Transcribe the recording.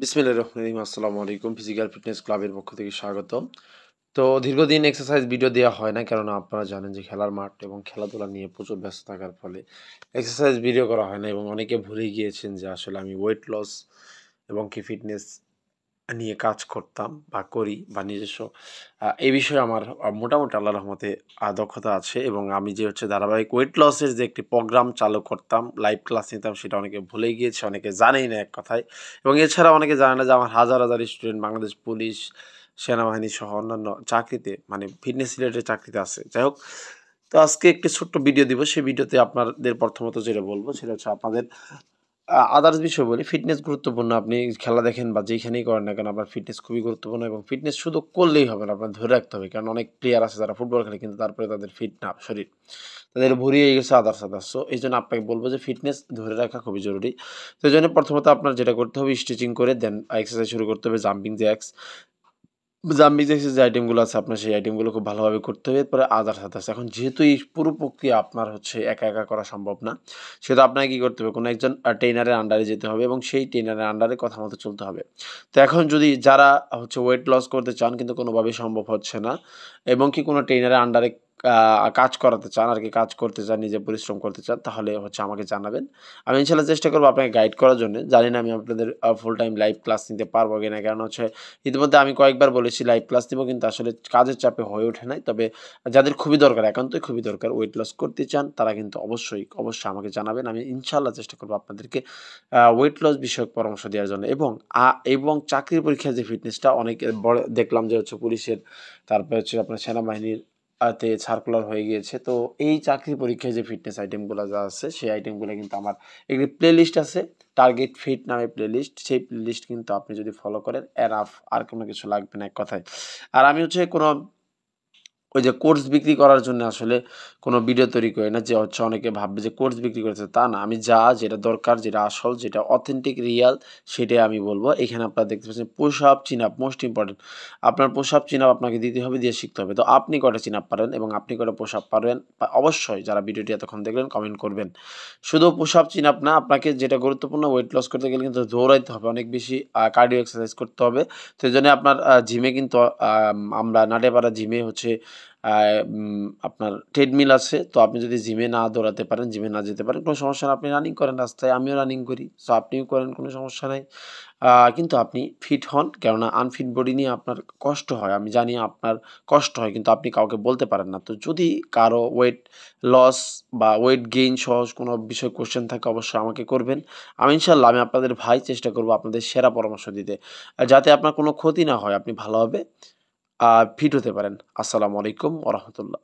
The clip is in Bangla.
বিসমিল্লাহির রহমানির রহিম। আসসালামু আলাইকুম। ফিজিক্যাল ফিটনেস ক্লাবের পক্ষ থেকে স্বাগতম। তো দীর্ঘদিন এক্সারসাইজ ভিডিও দেওয়া হয় না, কেননা আপনারা জানেন যে খেলার মাঠ এবং খেলাধুলা নিয়ে প্রচুর ব্যস্ত থাকার ফলে এক্সারসাইজ ভিডিও করা হয় না এবং অনেকে ভুলে গিয়েছেন যে আসলে আমি ওয়েট লস এবং কি ফিটনেস নিয়ে কাজ করতাম বা করি বা নিজস্ব এই বিষয়ে আমার মোটামুটি আল্লাহর রহমতে দক্ষতা আছে এবং আমি যে ধারাবাহিক ওয়েট লসের যে একটি প্রোগ্রাম চালু করতাম, লাইভ ক্লাস নিতাম, সেটা অনেকে ভুলে গিয়েছে, অনেকে জানেই না এক কথায়। এবং এছাড়া অনেকে জানে না যে আমার হাজার, হাজার স্টুডেন্ট বাংলাদেশ পুলিশ, সেনাবাহিনী সহ অন্যান্য চাকরিতে মানে ফিটনেস রিলেটেড চাকরিতে আছে। যাই হোক, তো আজকে একটি ছোট্ট ভিডিও দিব। সেই ভিডিওতে আপনাদের প্রথমত যেটা বলব সেটা হচ্ছে আপনাদের আদার্স বিষয় বলি, ফিটনেস গুরুত্বপূর্ণ। আপনি খেলা দেখেন বা যেইখানেই করেন না কেন, আপনার ফিটনেস খুবই গুরুত্বপূর্ণ এবং ফিটনেস শুধু করলেই হবে না, আপনার ধরে রাখতে হবে। কারণ অনেক প্লেয়ার আছে যারা ফুটবল খেলে কিন্তু তারপরে তাদের ফিট না শরীর। তাদের ভরিয়ে গেছে আদার্স। সো এইজন্য আপনাকে বলব যে ফিটনেস ধরে রাখা খুবই জরুরি। তো এইজন্য প্রথমত আপনার যেটা করতে হবে, স্ট্রেচিং করে দেন এক্সারসাইজ শুরু করতে হবে। জাম্পিং জ্যাক্সের যে আইটেমগুলো আছে আপনার সেই আইটেমগুলো খুব ভালোভাবে করতে হবে। এরপরে আদার্স। এখন যেহেতু এই পুরো প্রক্রিয়া আপনার একা করা সম্ভব না, সেহেতু আপনাকে কি করতে হবে? কোনো একজন ট্রেইনারের আন্ডারে যেতে হবে এবং সেই ট্রেইনারের আন্ডারে কথা মতো চলতে হবে। তো এখন যদি যারা ওয়েট লস করতে চান কিন্তু কোনোভাবেই সম্ভব হচ্ছে না এবং কি কোনো ট্রেইনারের আন্ডারে কাজ করাতে চান আরকি, কাজ করতে চান, নিজে পরিশ্রম করতে চান, তাহলে আমাকে জানাবেন। আমি ইনশাআল্লাহ চেষ্টা করব আপনাকে গাইড করার জন্যে। জানি না আমি আপনাদের ফুল টাইম লাইভ ক্লাস নিতে পারবো কিনা। কারণ ইতিমধ্যে আমি কয়েকবার বলেছি লাইভ ক্লাস নিবো, কিন্তু আসলে কাজের চাপে হয়ে ওঠে নাই। তবে যাদের খুবই দরকার, একান্তই খুবই দরকার, ওয়েট লস করতে চান, তারা কিন্তু অবশ্যই আমাকে জানাবেন। আমি ইনশাআল্লাহ চেষ্টা করব আপনাদেরকে ওয়েট লস বিষয়ক পরামর্শ দেওয়ার জন্য। এবং চাকরির পরীক্ষার যে ফিটনেসটা অনেকে বড় দেখলাম যে পুলিশের, তারপরে আপনার সেনাবাহিনীর সার্কুলার হয়ে গিয়েছে। তো এই চাকরি পরীক্ষায় যে ফিটনেস আইটেমগুলো যা আছে, সেই আইটেমগুলো কিন্তু আমার একটি প্লেলিস্ট আছে, টার্গেট ফিট নামে প্লেলিস্ট। সেই প্লেলিস্ট কিন্তু আপনি যদি ফলো করেন এনাফ, আর কোনো কিছু লাগবে না এক কথায়। আর আমি কোনো ওই যে কোর্স বিক্রি করার জন্য আসলে কোনো ভিডিও তৈরি করি না, যে অনেকে ভাববে যে কোর্স বিক্রি করেছে, তা না। আমি যেটা দরকার, যেটা আসল, যেটা অথেন্টিক রিয়াল, সেটাই আমি বলবো। এখানে আপনারা দেখতে পাচ্ছেন পুশ আপ, চিন আপ, মোস্ট ইম্পর্টেন্ট। আপনার পুশ আপ, চিন আপ আপনাকে দিতে হবে, দিয়ে শিখতে হবে। তো আপনি কয়টা চিন আপ পারেন এবং আপনি কয়টা পুশ আপ পারেন, অবশ্যই যারা ভিডিওটি এতক্ষণ দেখলেন কমেন্ট করবেন। শুধু পুশ আপ, চিন আপ না, আপনাকে যেটা গুরুত্বপূর্ণ, ওয়েট লস করতে গেলে কিন্তু দৌড়াইতে হবে, অনেক বেশি কার্ডিও এক্সারসাইজ করতে হবে। তো এইজন্য আপনার জিমে কিন্তু আমরা নাটেপাড়া জিমে আ আপনার ট্রেডমিল আছে। তো আপনি যদি জিমে না দৌড়াতে পারেন, জিমে না যেতে পারেন, কোনো সমস্যা না। আপনি রানিং করেন রাস্তায়, আমিও রানিং করি। সো আপনিও করেন, কোনো সমস্যা নাই। কিন্তু আপনি ফিট হন। কেননা আনফিট বডি নিয়ে আপনার কষ্ট হয়। আমি জানি আপনার কষ্ট হয়, কিন্তু আপনি কাউকে বলতে পারেন না। তো যদি কারো ওয়েট লস বা ওয়েট গেইন সহ কোনো বিষয়ে কোয়েশ্চেন থাকে, অবশ্যই আমাকে করবেন। ইনশাআল্লাহ আমি আপনাদের ভাই চেষ্টা করব আপনাদের সেরা পরামর্শ দিতে। যাতে আপনার কোনো ক্ষতি না হয়, আপনি ভালোভাবে ফিট হতে পারেন। আসসালামু আলাইকুম ওয়া রাহমাতুল্লাহ।